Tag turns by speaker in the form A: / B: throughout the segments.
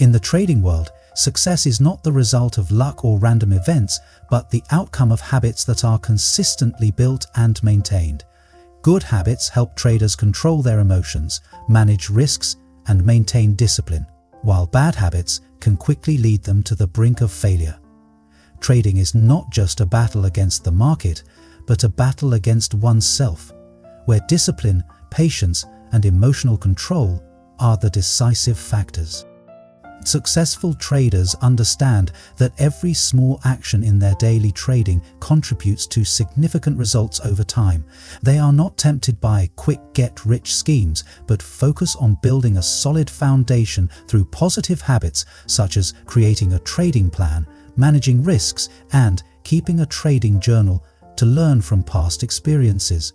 A: In the trading world, success is not the result of luck or random events, but the outcome of habits that are consistently built and maintained. Good habits help traders control their emotions, manage risks, and maintain discipline, while bad habits can quickly lead them to the brink of failure. Trading is not just a battle against the market, but a battle against oneself, where discipline, patience, and emotional control are the decisive factors. Successful traders understand that every small action in their daily trading contributes to significant results over time. They are not tempted by quick get-rich schemes, but focus on building a solid foundation through positive habits such as creating a trading plan, managing risks, and keeping a trading journal to learn from past experiences.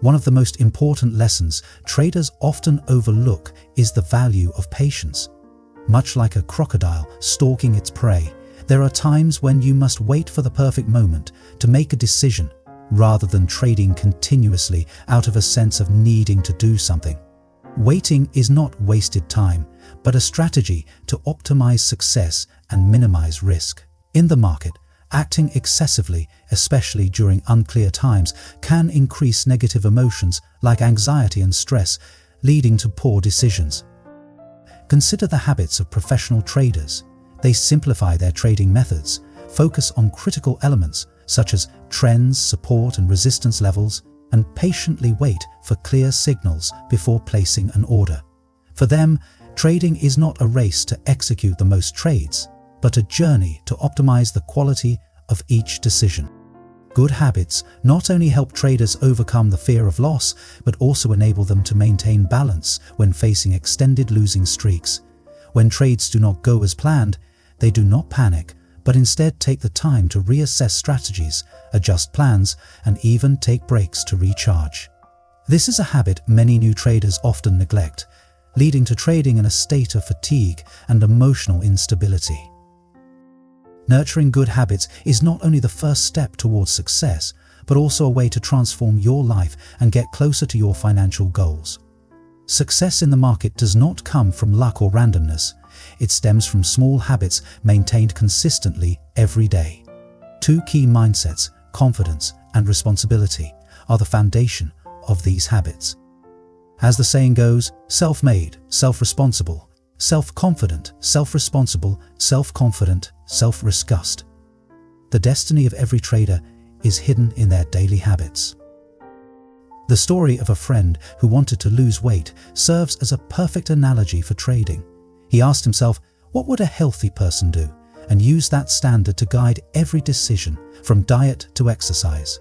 A: One of the most important lessons traders often overlook is the value of patience. Much like a crocodile stalking its prey, there are times when you must wait for the perfect moment to make a decision, rather than trading continuously out of a sense of needing to do something. Waiting is not wasted time, but a strategy to optimize success and minimize risk. In the market, acting excessively, especially during unclear times, can increase negative emotions like anxiety and stress, leading to poor decisions. Consider the habits of professional traders. They simplify their trading methods, focus on critical elements such as trends, support and resistance levels, and patiently wait for clear signals before placing an order. For them, trading is not a race to execute the most trades, but a journey to optimize the quality of each decision. Good habits not only help traders overcome the fear of loss, but also enable them to maintain balance when facing extended losing streaks. When trades do not go as planned, they do not panic, but instead take the time to reassess strategies, adjust plans, and even take breaks to recharge. This is a habit many new traders often neglect, leading to trading in a state of fatigue and emotional instability. Nurturing good habits is not only the first step towards success, but also a way to transform your life and get closer to your financial goals. Success in the market does not come from luck or randomness. It stems from small habits maintained consistently every day. Two key mindsets, confidence and responsibility, are the foundation of these habits. As the saying goes, self-made, self-responsible, self-confident, self-responsible, self-confident, self-disgust. The destiny of every trader is hidden in their daily habits. The story of a friend who wanted to lose weight serves as a perfect analogy for trading. He asked himself, what would a healthy person do? And used that standard to guide every decision, from diet to exercise.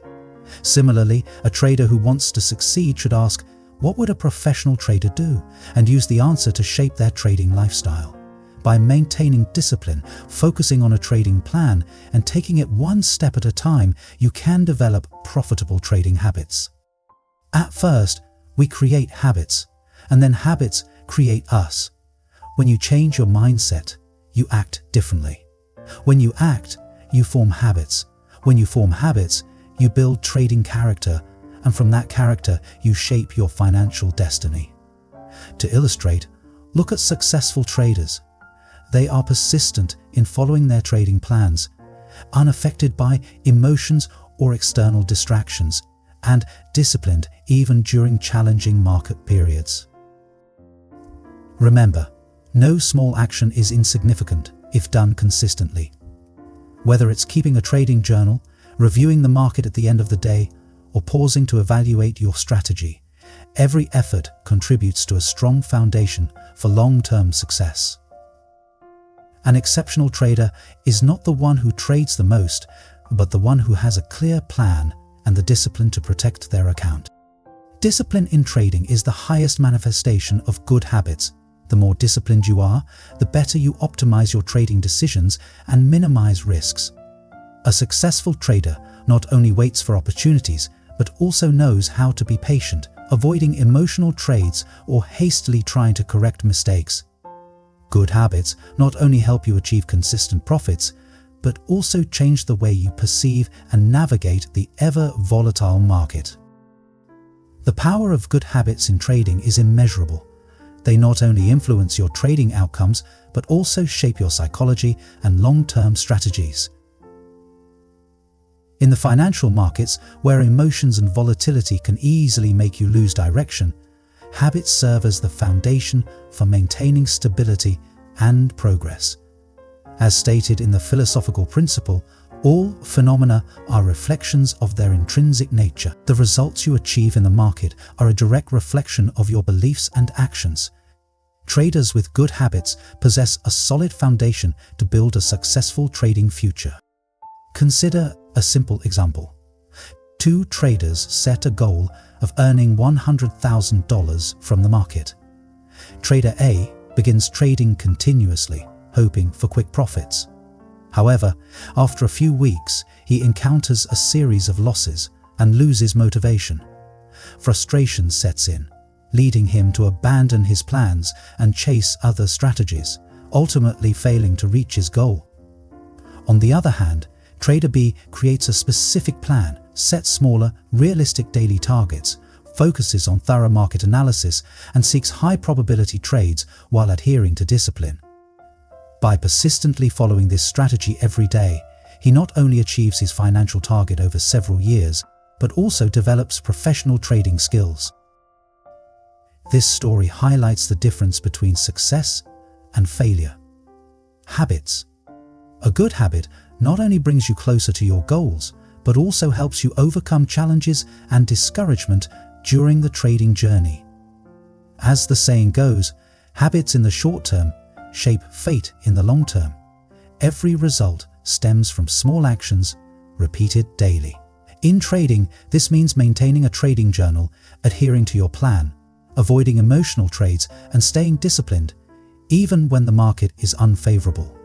A: Similarly, a trader who wants to succeed should ask, what would a professional trader do? And use the answer to shape their trading lifestyle. By maintaining discipline, focusing on a trading plan, and taking it one step at a time, you can develop profitable trading habits. At first, we create habits, and then habits create us. When you change your mindset, you act differently. When you act, you form habits. When you form habits, you build trading character, and from that character, you shape your financial destiny. To illustrate, look at successful traders. They are persistent in following their trading plans, unaffected by emotions or external distractions, and disciplined even during challenging market periods. Remember, no small action is insignificant if done consistently. Whether it's keeping a trading journal, reviewing the market at the end of the day, or pausing to evaluate your strategy, every effort contributes to a strong foundation for long-term success. An exceptional trader is not the one who trades the most, but the one who has a clear plan and the discipline to protect their account. Discipline in trading is the highest manifestation of good habits. The more disciplined you are, the better you optimize your trading decisions and minimize risks. A successful trader not only waits for opportunities, but also knows how to be patient, avoiding emotional trades or hastily trying to correct mistakes. Good habits not only help you achieve consistent profits, but also change the way you perceive and navigate the ever-volatile market. The power of good habits in trading is immeasurable. They not only influence your trading outcomes, but also shape your psychology and long-term strategies. In the financial markets, where emotions and volatility can easily make you lose direction, habits serve as the foundation for maintaining stability and progress. As stated in the philosophical principle, all phenomena are reflections of their intrinsic nature. The results you achieve in the market are a direct reflection of your beliefs and actions. Traders with good habits possess a solid foundation to build a successful trading future. Consider a simple example. Two traders set a goal of earning $100,000 from the market. Trader A begins trading continuously, hoping for quick profits. However, after a few weeks, he encounters a series of losses and loses motivation. Frustration sets in, leading him to abandon his plans and chase other strategies, ultimately failing to reach his goal. On the other hand, Trader B creates a specific plan, sets smaller, realistic daily targets, focuses on thorough market analysis, and seeks high-probability trades while adhering to discipline. By persistently following this strategy every day, he not only achieves his financial target over several years, but also develops professional trading skills. This story highlights the difference between success and failure. Habits. A good habit not only brings you closer to your goals, but also helps you overcome challenges and discouragement during the trading journey. As the saying goes, habits in the short term shape fate in the long term. Every result stems from small actions repeated daily. In trading, this means maintaining a trading journal, adhering to your plan, avoiding emotional trades, and staying disciplined, even when the market is unfavorable.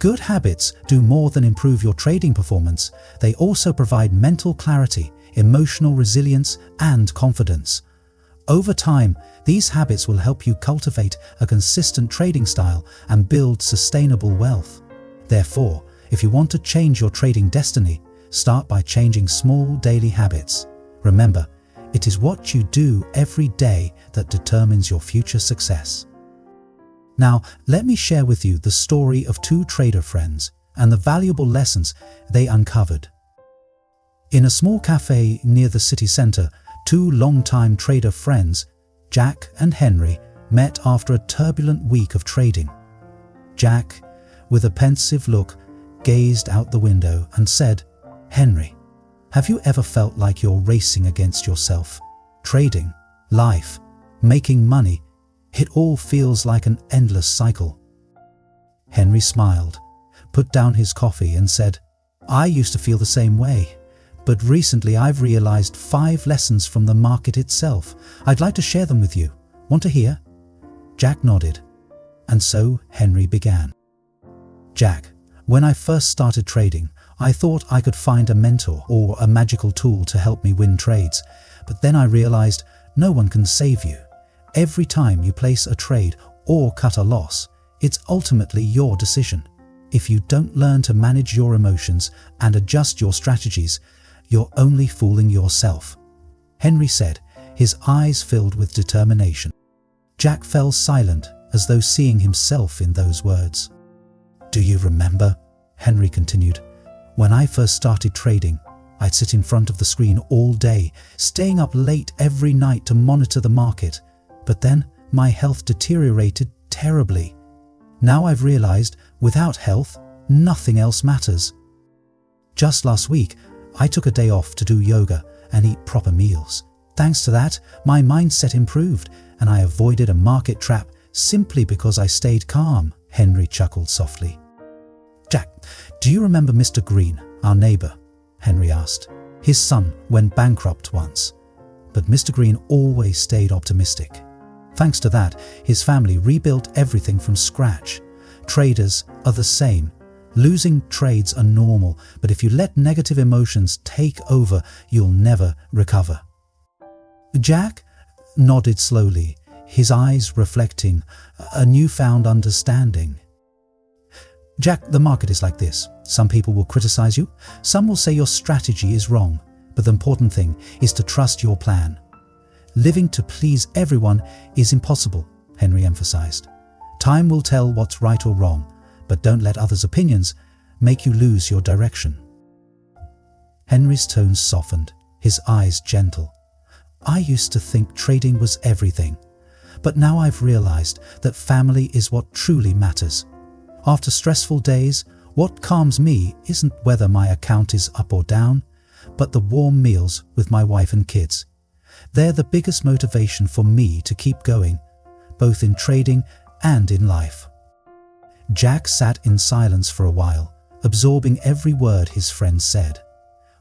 A: Good habits do more than improve your trading performance. They also provide mental clarity, emotional resilience, and confidence. Over time, these habits will help you cultivate a consistent trading style and build sustainable wealth. Therefore, if you want to change your trading destiny, start by changing small daily habits. Remember, it is what you do every day that determines your future success. Now, let me share with you the story of two trader friends and the valuable lessons they uncovered. In a small cafe near the city center, two longtime trader friends, Jack and Henry, met after a turbulent week of trading. Jack, with a pensive look, gazed out the window and said, "Henry, have you ever felt like you're racing against yourself? Trading, life, making money, it all feels like an endless cycle." Henry smiled, put down his coffee and said, "I used to feel the same way. But recently I've realized 5 lessons from the market itself. I'd like to share them with you. Want to hear?" Jack nodded, and so Henry began. "Jack, when I first started trading, I thought I could find a mentor or a magical tool to help me win trades. But then I realized no one can save you. Every time you place a trade or cut a loss, it's ultimately your decision. If you don't learn to manage your emotions and adjust your strategies, you're only fooling yourself," Henry said, his eyes filled with determination. Jack fell silent, as though seeing himself in those words. "Do you remember?" Henry continued. "When I first started trading, I'd sit in front of the screen all day, staying up late every night to monitor the market. But then my health deteriorated terribly. Now I've realized, without health, nothing else matters. Just last week, I took a day off to do yoga and eat proper meals. Thanks to that, my mindset improved and I avoided a market trap simply because I stayed calm," Henry chuckled softly. "Jack, do you remember Mr. Green, our neighbor?" Henry asked. "His son went bankrupt once, but Mr. Green always stayed optimistic. Thanks to that, his family rebuilt everything from scratch. Traders are the same. Losing trades are normal, but if you let negative emotions take over, you'll never recover." Jack nodded slowly, his eyes reflecting a newfound understanding. "Jack, the market is like this. Some people will criticize you, some will say your strategy is wrong, but the important thing is to trust your plan. Living to please everyone is impossible. Henry emphasized. Time will tell what's right or wrong, but don't let others' opinions make you lose your direction. Henry's tone softened, his eyes gentle. I used to think trading was everything, but now I've realized that family is what truly matters. After stressful days, what calms me isn't whether my account is up or down, but the warm meals with my wife and kids. They're the biggest motivation for me to keep going, both in trading and in life. Jack sat in silence for a while, absorbing every word his friend said.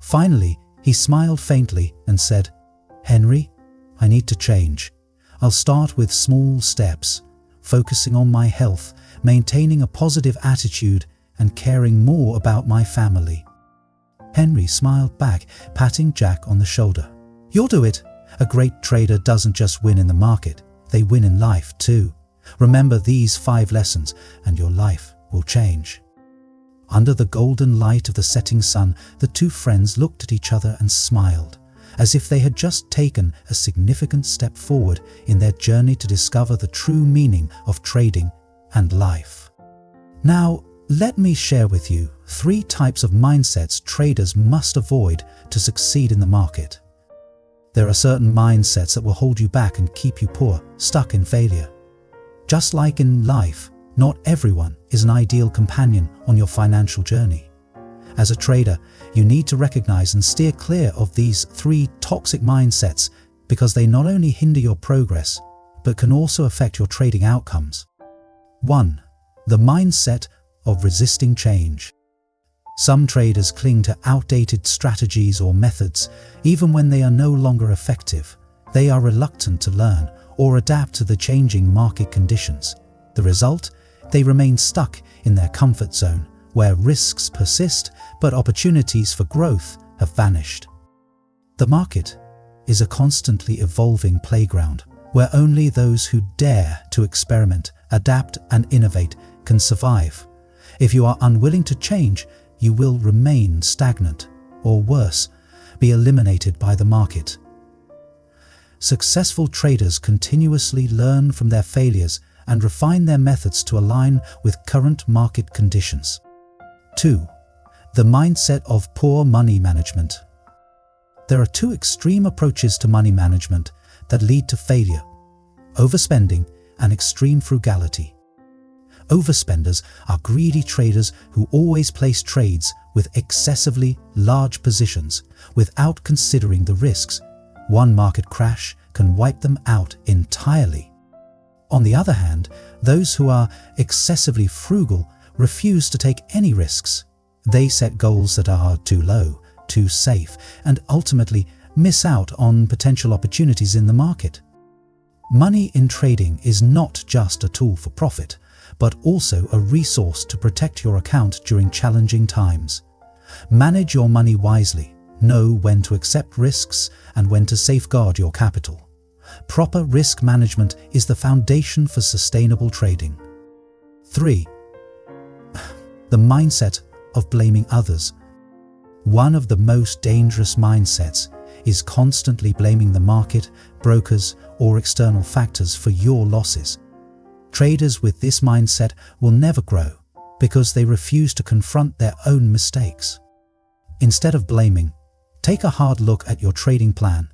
A: Finally, he smiled faintly and said, Henry, I need to change. I'll start with small steps, focusing on my health, maintaining a positive attitude, and caring more about my family. Henry smiled back, patting Jack on the shoulder. You'll do it. A great trader doesn't just win in the market, they win in life too. Remember these 5 lessons and your life will change. Under the golden light of the setting sun, the two friends looked at each other and smiled, as if they had just taken a significant step forward in their journey to discover the true meaning of trading and life. Now, let me share with you 3 types of mindsets traders must avoid to succeed in the market. There are certain mindsets that will hold you back and keep you poor, stuck in failure. Just like in life, not everyone is an ideal companion on your financial journey. As a trader, you need to recognize and steer clear of these 3 toxic mindsets because they not only hinder your progress, but can also affect your trading outcomes. 1. The mindset of resisting change. Some traders cling to outdated strategies or methods even when they are no longer effective. They are reluctant to learn or adapt to the changing market conditions. The result? They remain stuck in their comfort zone, where risks persist but opportunities for growth have vanished. The market is a constantly evolving playground where only those who dare to experiment, adapt and innovate can survive. If you are unwilling to change, you will remain stagnant, or worse, be eliminated by the market. Successful traders continuously learn from their failures and refine their methods to align with current market conditions. 2. The mindset of poor money management. There are 2 extreme approaches to money management that lead to failure: overspending and extreme frugality. Overspenders are greedy traders who always place trades with excessively large positions without considering the risks. One market crash can wipe them out entirely. On the other hand, those who are excessively frugal refuse to take any risks. They set goals that are too low, too safe, and ultimately miss out on potential opportunities in the market. Money in trading is not just a tool for profit, but also a resource to protect your account during challenging times. Manage your money wisely. Know when to accept risks and when to safeguard your capital. Proper risk management is the foundation for sustainable trading. 3. The mindset of blaming others. One of the most dangerous mindsets is constantly blaming the market, brokers, or external factors for your losses. Traders with this mindset will never grow because they refuse to confront their own mistakes. Instead of blaming, take a hard look at your trading plan,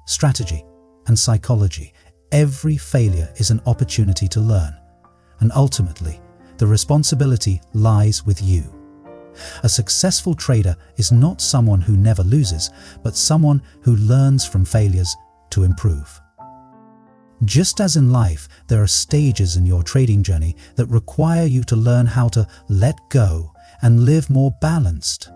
A: strategy, and psychology. Every failure is an opportunity to learn, and ultimately, the responsibility lies with you. A successful trader is not someone who never loses, but someone who learns from failures to improve. Just as in life, there are stages in your trading journey that require you to learn how to let go and live more balanced.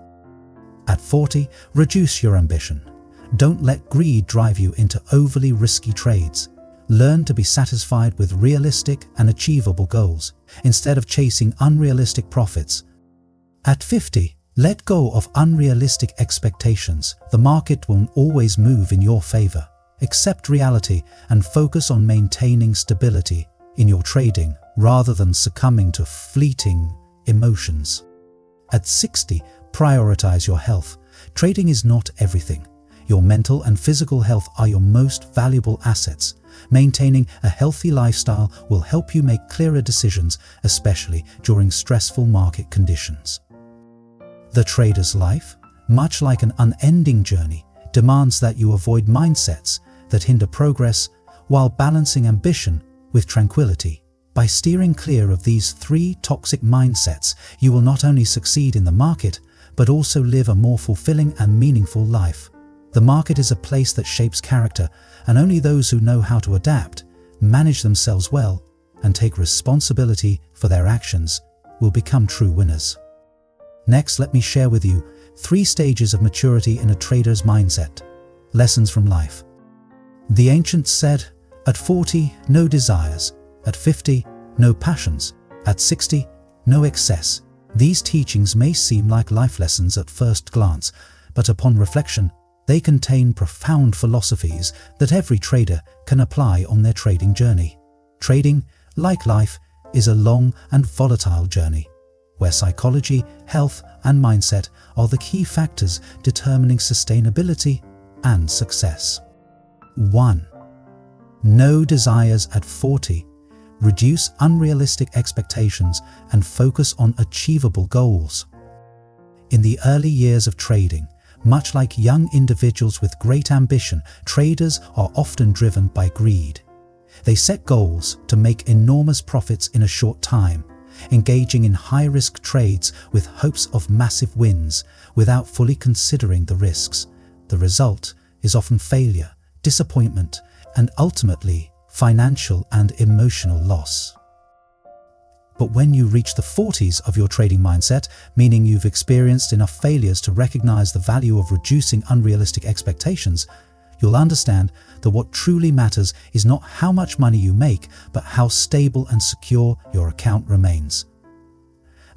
A: At 40, reduce your ambition. Don't let greed drive you into overly risky trades. Learn to be satisfied with realistic and achievable goals, instead of chasing unrealistic profits. At 50, let go of unrealistic expectations. The market won't always move in your favor. Accept reality and focus on maintaining stability in your trading rather than succumbing to fleeting emotions. At 60, prioritize your health. Trading is not everything. Your mental and physical health are your most valuable assets. Maintaining a healthy lifestyle will help you make clearer decisions, especially during stressful market conditions. The trader's life, much like an unending journey, demands that you avoid mindsets that hinder progress while balancing ambition with tranquility. By steering clear of these three toxic mindsets, you will not only succeed in the market, but also live a more fulfilling and meaningful life. The market is a place that shapes character, and only those who know how to adapt, manage themselves well, and take responsibility for their actions will become true winners. Next, let me share with you 3 stages of maturity in a trader's mindset. Lessons from life. The ancients said, at 40, no desires. At 50, no passions. At 60, no excess. These teachings may seem like life lessons at first glance, but upon reflection, they contain profound philosophies that every trader can apply on their trading journey. Trading, like life, is a long and volatile journey, where psychology, health, and mindset are the key factors determining sustainability and success. 1. No desires at 40. Reduce unrealistic expectations and focus on achievable goals. In the early years of trading, much like young individuals with great ambition, traders are often driven by greed. They set goals to make enormous profits in a short time, engaging in high-risk trades with hopes of massive wins without fully considering the risks. The result is often failure, disappointment, and ultimately financial and emotional loss. But when you reach the 40s of your trading mindset, meaning you've experienced enough failures to recognize the value of reducing unrealistic expectations, you'll understand that what truly matters is not how much money you make, but how stable and secure your account remains.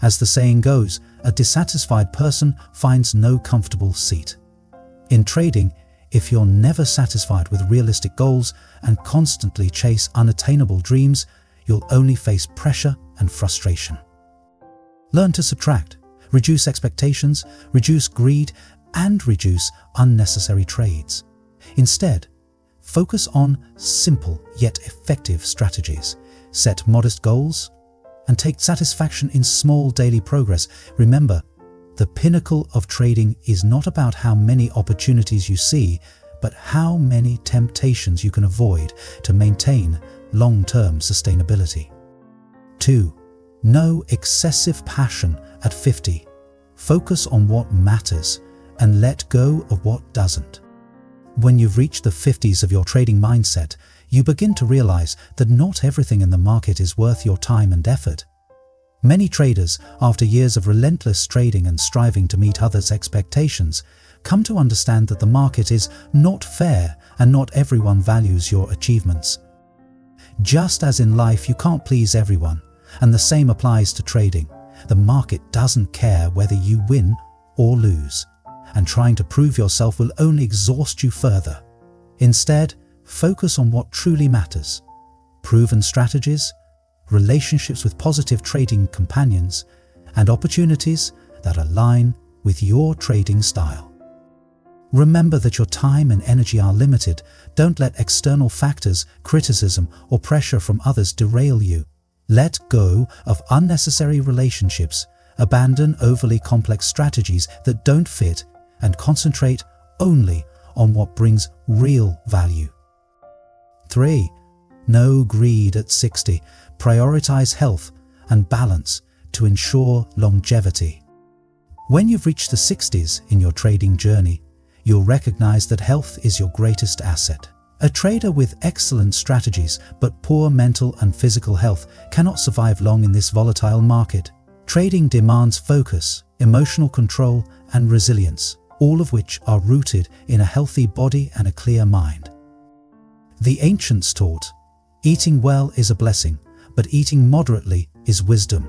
A: As the saying goes, a dissatisfied person finds no comfortable seat. In trading, if you're never satisfied with realistic goals and constantly chase unattainable dreams, you'll only face pressure and frustration. Learn to subtract, reduce expectations, reduce greed, and reduce unnecessary trades. Instead, focus on simple yet effective strategies. Set modest goals and take satisfaction in small daily progress. Remember, the pinnacle of trading is not about how many opportunities you see, but how many temptations you can avoid to maintain long-term sustainability. 2. No excessive passion at 50. Focus on what matters and let go of what doesn't. When you've reached the 50s of your trading mindset, you begin to realize that not everything in the market is worth your time and effort. Many traders, after years of relentless trading and striving to meet others' expectations, come to understand that the market is not fair and not everyone values your achievements. Just as in life you can't please everyone, and the same applies to trading, the market doesn't care whether you win or lose, and trying to prove yourself will only exhaust you further. Instead, focus on what truly matters: proven strategies, relationships with positive trading companions, and opportunities that align with your trading style. Remember that your time and energy are limited. Don't let external factors, criticism, or pressure from others derail you. Let go of unnecessary relationships, abandon overly complex strategies that don't fit, and concentrate only on what brings real value. 3. No greed at 60. Prioritize health and balance to ensure longevity. When you've reached the 60s in your trading journey, you'll recognize that health is your greatest asset. A trader with excellent strategies but poor mental and physical health cannot survive long in this volatile market. Trading demands focus, emotional control, and resilience, all of which are rooted in a healthy body and a clear mind. The ancients taught, eating well is a blessing, but eating moderately is wisdom.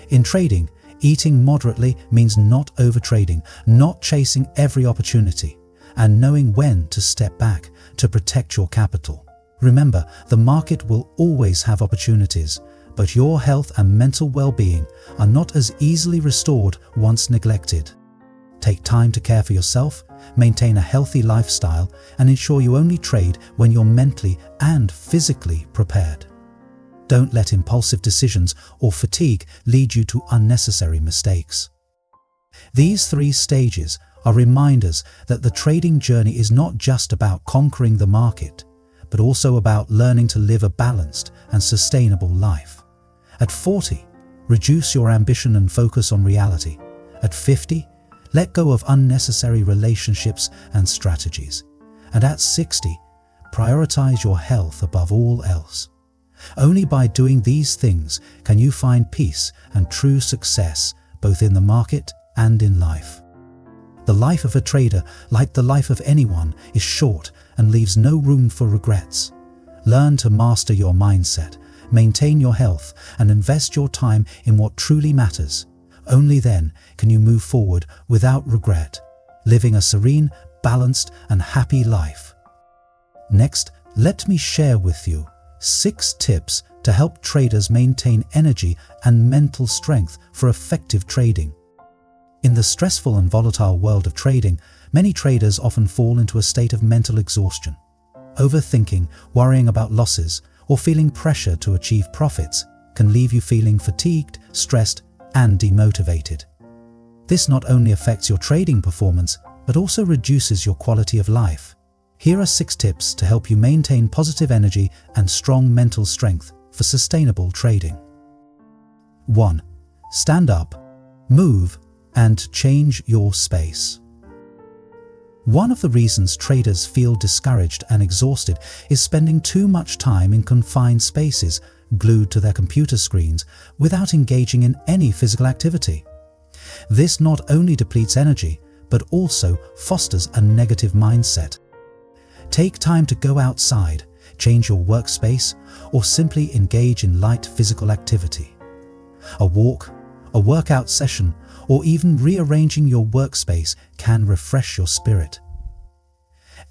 A: In trading, eating moderately means not overtrading, not chasing every opportunity, and knowing when to step back to protect your capital. Remember, the market will always have opportunities, but your health and mental well-being are not as easily restored once neglected. Take time to care for yourself, maintain a healthy lifestyle, and ensure you only trade when you're mentally and physically prepared. Don't let impulsive decisions or fatigue lead you to unnecessary mistakes. These 3 stages are reminders that the trading journey is not just about conquering the market, but also about learning to live a balanced and sustainable life. At 40, reduce your ambition and focus on reality. At 50, let go of unnecessary relationships and strategies. And at 60, prioritize your health above all else. Only by doing these things can you find peace and true success both in the market and in life. The life of a trader, like the life of anyone, is short and leaves no room for regrets. Learn to master your mindset, maintain your health, and invest your time in what truly matters. Only then can you move forward without regret, living a serene, balanced, and happy life. Next, let me share with you 6 tips to help traders maintain energy and mental strength for effective trading. In the stressful and volatile world of trading, many traders often fall into a state of mental exhaustion. Overthinking, worrying about losses, or feeling pressure to achieve profits can leave you feeling fatigued, stressed, and demotivated. This not only affects your trading performance, but also reduces your quality of life. Here are 6 tips to help you maintain positive energy and strong mental strength for sustainable trading. 1. Stand up, move, and change your space. One of the reasons traders feel discouraged and exhausted is spending too much time in confined spaces, glued to their computer screens, without engaging in any physical activity. This not only depletes energy, but also fosters a negative mindset. Take time to go outside, change your workspace, or simply engage in light physical activity. A walk, a workout session, or even rearranging your workspace can refresh your spirit.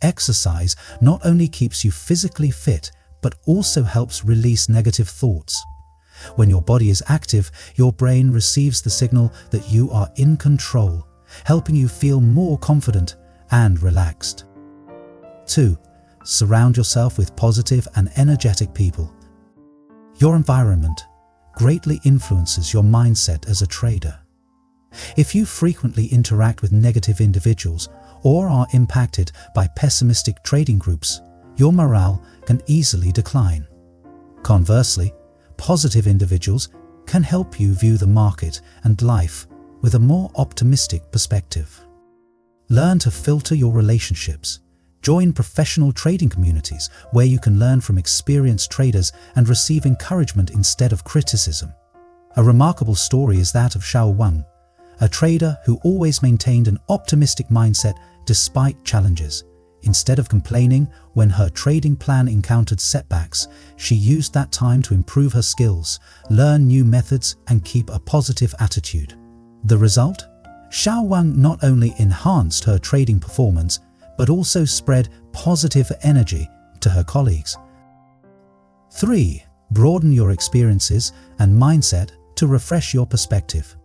A: Exercise not only keeps you physically fit, but also helps release negative thoughts. When your body is active, your brain receives the signal that you are in control, helping you feel more confident and relaxed. 2. Surround yourself with positive and energetic people. Your environment greatly influences your mindset as a trader. If you frequently interact with negative individuals or are impacted by pessimistic trading groups, your morale can easily decline. Conversely, positive individuals can help you view the market and life with a more optimistic perspective. Learn to filter your relationships. Join professional trading communities where you can learn from experienced traders and receive encouragement instead of criticism. A remarkable story is that of Xuan, a trader who always maintained an optimistic mindset despite challenges. Instead of complaining when her trading plan encountered setbacks, she used that time to improve her skills, learn new methods, and keep a positive attitude. The result? Xuan not only enhanced her trading performance, but also spread positive energy to her colleagues. 3. Broaden your experiences and mindset to refresh your perspective.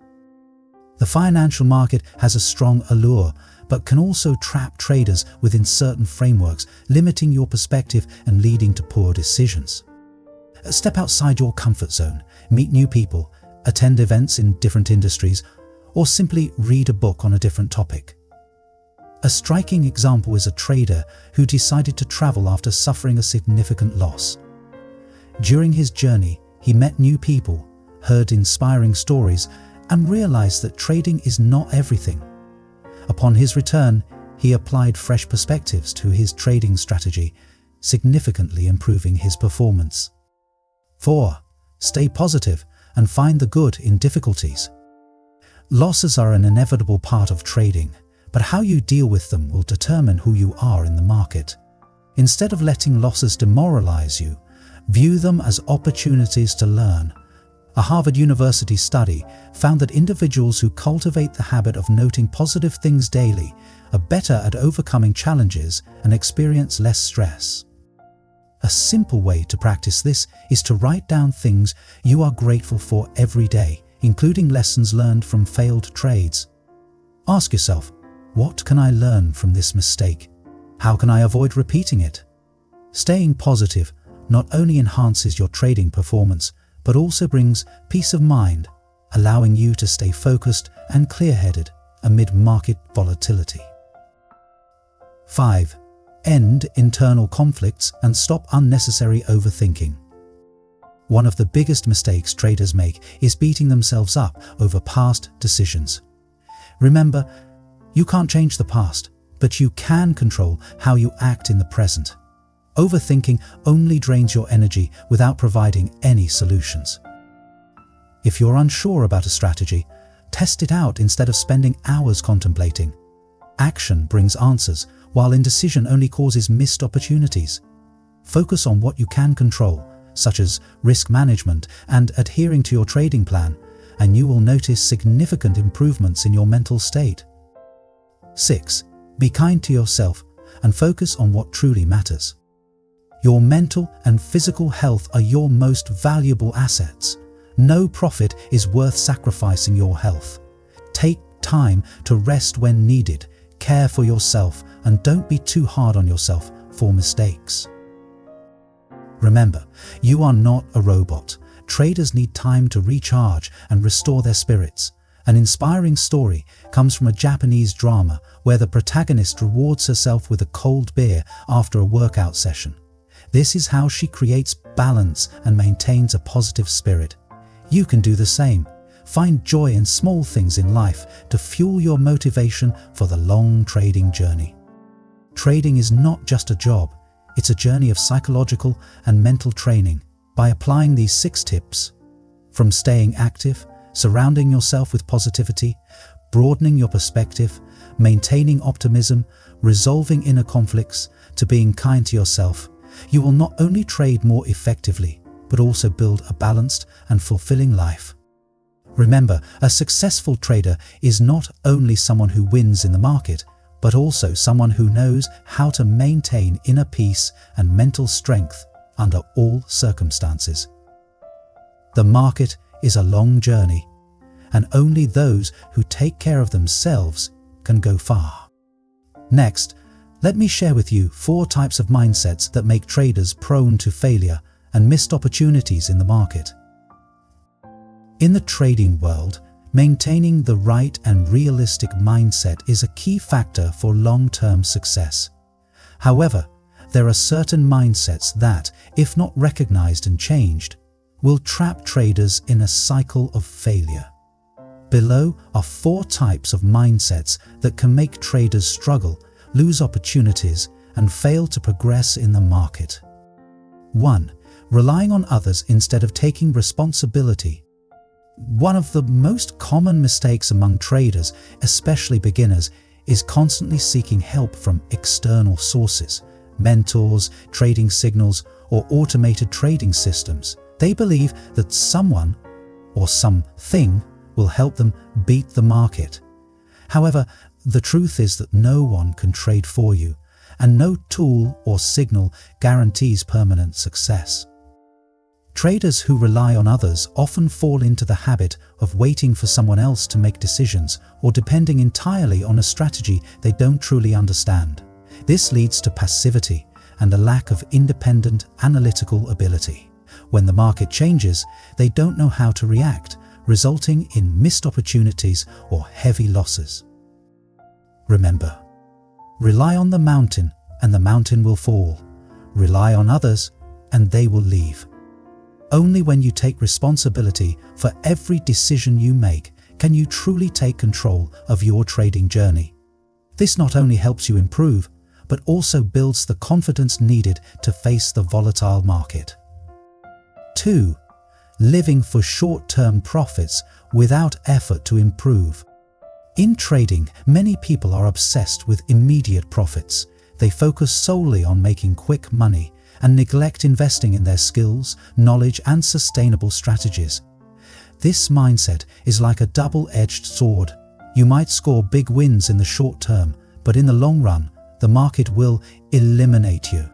A: The financial market has a strong allure, but can also trap traders within certain frameworks, limiting your perspective and leading to poor decisions. Step outside your comfort zone, meet new people, attend events in different industries, or simply read a book on a different topic. A striking example is a trader who decided to travel after suffering a significant loss. During his journey, he met new people, heard inspiring stories, and realized that trading is not everything. Upon his return, he applied fresh perspectives to his trading strategy, significantly improving his performance. 4. Stay positive and find the good in difficulties. Losses are an inevitable part of trading, but how you deal with them will determine who you are in the market. Instead of letting losses demoralize you, view them as opportunities to learn. A Harvard University study found that individuals who cultivate the habit of noting positive things daily are better at overcoming challenges and experience less stress. A simple way to practice this is to write down things you are grateful for every day, including lessons learned from failed trades. Ask yourself, what can I learn from this mistake? How can I avoid repeating it? Staying positive not only enhances your trading performance, but also brings peace of mind, allowing you to stay focused and clear-headed amid market volatility. 5. End internal conflicts and stop unnecessary overthinking. One of the biggest mistakes traders make is beating themselves up over past decisions. Remember, you can't change the past, but you can control how you act in the present. Overthinking only drains your energy without providing any solutions. If you're unsure about a strategy, test it out instead of spending hours contemplating. Action brings answers, while indecision only causes missed opportunities. Focus on what you can control, such as risk management and adhering to your trading plan, and you will notice significant improvements in your mental state. 6. Be kind to yourself and focus on what truly matters. Your mental and physical health are your most valuable assets. No profit is worth sacrificing your health. Take time to rest when needed, care for yourself, and don't be too hard on yourself for mistakes. Remember, you are not a robot. Traders need time to recharge and restore their spirits. An inspiring story comes from a Japanese drama where the protagonist rewards herself with a cold beer after a workout session. This is how she creates balance and maintains a positive spirit. You can do the same. Find joy in small things in life to fuel your motivation for the long trading journey. Trading is not just a job, it's a journey of psychological and mental training. By applying these 6 tips, from staying active, surrounding yourself with positivity, broadening your perspective, maintaining optimism, resolving inner conflicts, to being kind to yourself, you will not only trade more effectively, but also build a balanced and fulfilling life. Remember, a successful trader is not only someone who wins in the market, but also someone who knows how to maintain inner peace and mental strength under all circumstances. The market is a long journey, and only those who take care of themselves can go far. Next, let me share with you 4 types of mindsets that make traders prone to failure and missed opportunities in the market. In the trading world, maintaining the right and realistic mindset is a key factor for long-term success. However, there are certain mindsets that, if not recognized and changed, will trap traders in a cycle of failure. Below are 4 types of mindsets that can make traders struggle, lose opportunities, and fail to progress in the market. 1. Relying on others instead of taking responsibility. One of the most common mistakes among traders, especially beginners, is constantly seeking help from external sources, mentors, trading signals, or automated trading systems. They believe that someone or something will help them beat the market. However, the truth is that no one can trade for you, and no tool or signal guarantees permanent success. Traders who rely on others often fall into the habit of waiting for someone else to make decisions or depending entirely on a strategy they don't truly understand. This leads to passivity and a lack of independent analytical ability. When the market changes, they don't know how to react, resulting in missed opportunities or heavy losses. Remember, rely on the mountain and the mountain will fall. Rely on others and they will leave. Only when you take responsibility for every decision you make can you truly take control of your trading journey. This not only helps you improve, but also builds the confidence needed to face the volatile market. 2. Living for short-term profits without effort to improve. In trading, many people are obsessed with immediate profits. They focus solely on making quick money and neglect investing in their skills, knowledge, and sustainable strategies. This mindset is like a double-edged sword. You might score big wins in the short term, but in the long run, the market will eliminate you.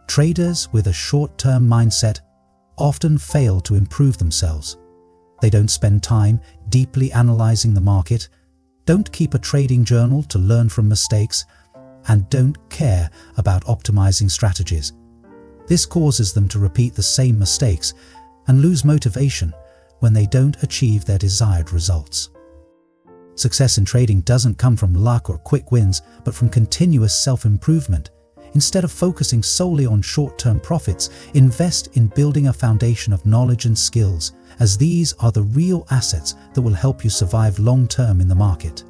A: Traders with a short-term mindset often fail to improve themselves. They don't spend time deeply analyzing the market, don't keep a trading journal to learn from mistakes, and don't care about optimizing strategies. This causes them to repeat the same mistakes and lose motivation when they don't achieve their desired results. Success in trading doesn't come from luck or quick wins, but from continuous self-improvement. Instead of focusing solely on short-term profits, invest in building a foundation of knowledge and skills, as these are the real assets that will help you survive long-term in the market.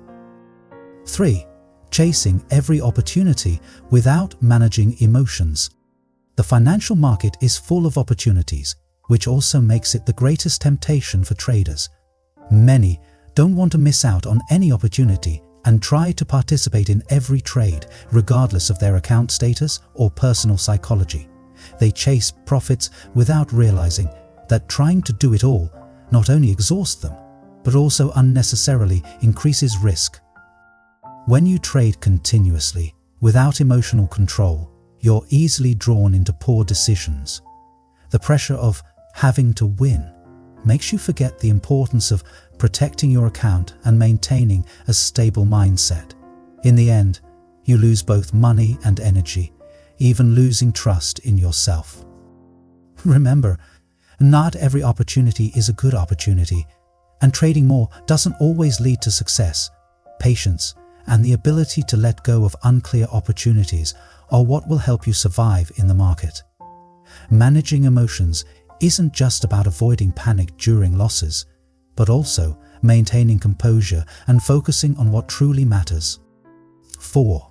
A: 3. Chasing every opportunity without managing emotions. The financial market is full of opportunities, which also makes it the greatest temptation for traders. Many don't want to miss out on any opportunity and try to participate in every trade, regardless of their account status or personal psychology. They chase profits without realizing that trying to do it all not only exhausts them, but also unnecessarily increases risk. When you trade continuously, without emotional control, you're easily drawn into poor decisions. The pressure of having to win makes you forget the importance of protecting your account and maintaining a stable mindset. In the end, you lose both money and energy, even losing trust in yourself. Remember, not every opportunity is a good opportunity, and trading more doesn't always lead to success. Patience and the ability to let go of unclear opportunities are what will help you survive in the market. Managing emotions isn't just about avoiding panic during losses, but also maintaining composure and focusing on what truly matters. 4.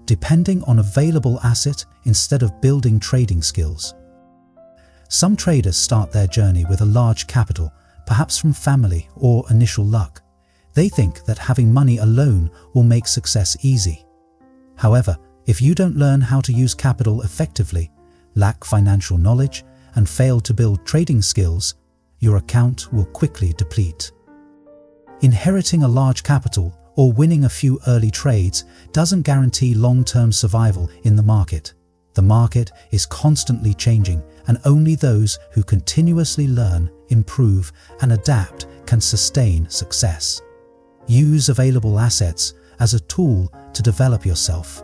A: Depending on available asset instead of building trading skills. Some traders start their journey with a large capital, perhaps from family or initial luck. They think that having money alone will make success easy. However, if you don't learn how to use capital effectively, lack financial knowledge, and fail to build trading skills, your account will quickly deplete. Inheriting a large capital or winning a few early trades doesn't guarantee long-term survival in the market. The market is constantly changing, and only those who continuously learn, improve, and adapt can sustain success. Use available assets as a tool to develop yourself,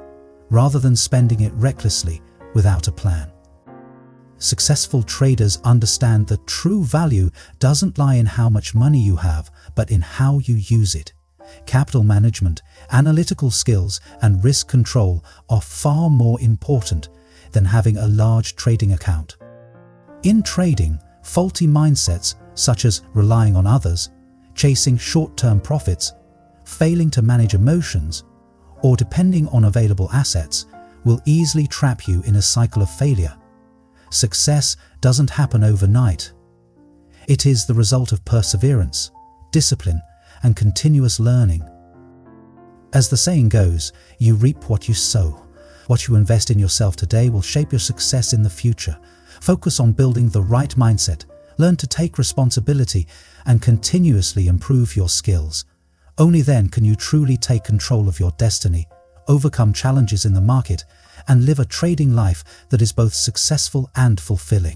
A: rather than spending it recklessly without a plan. Successful traders understand that true value doesn't lie in how much money you have, but in how you use it. Capital management, analytical skills, and risk control are far more important than having a large trading account. In trading, faulty mindsets such as relying on others, chasing short-term profits, failing to manage emotions, or depending on available assets will easily trap you in a cycle of failure. Success doesn't happen overnight. It is the result of perseverance, discipline, and continuous learning. As the saying goes, you reap what you sow. What you invest in yourself today will shape your success in the future. Focus on building the right mindset, learn to take responsibility, and continuously improve your skills. Only then can you truly take control of your destiny, overcome challenges in the market, and live a trading life that is both successful and fulfilling.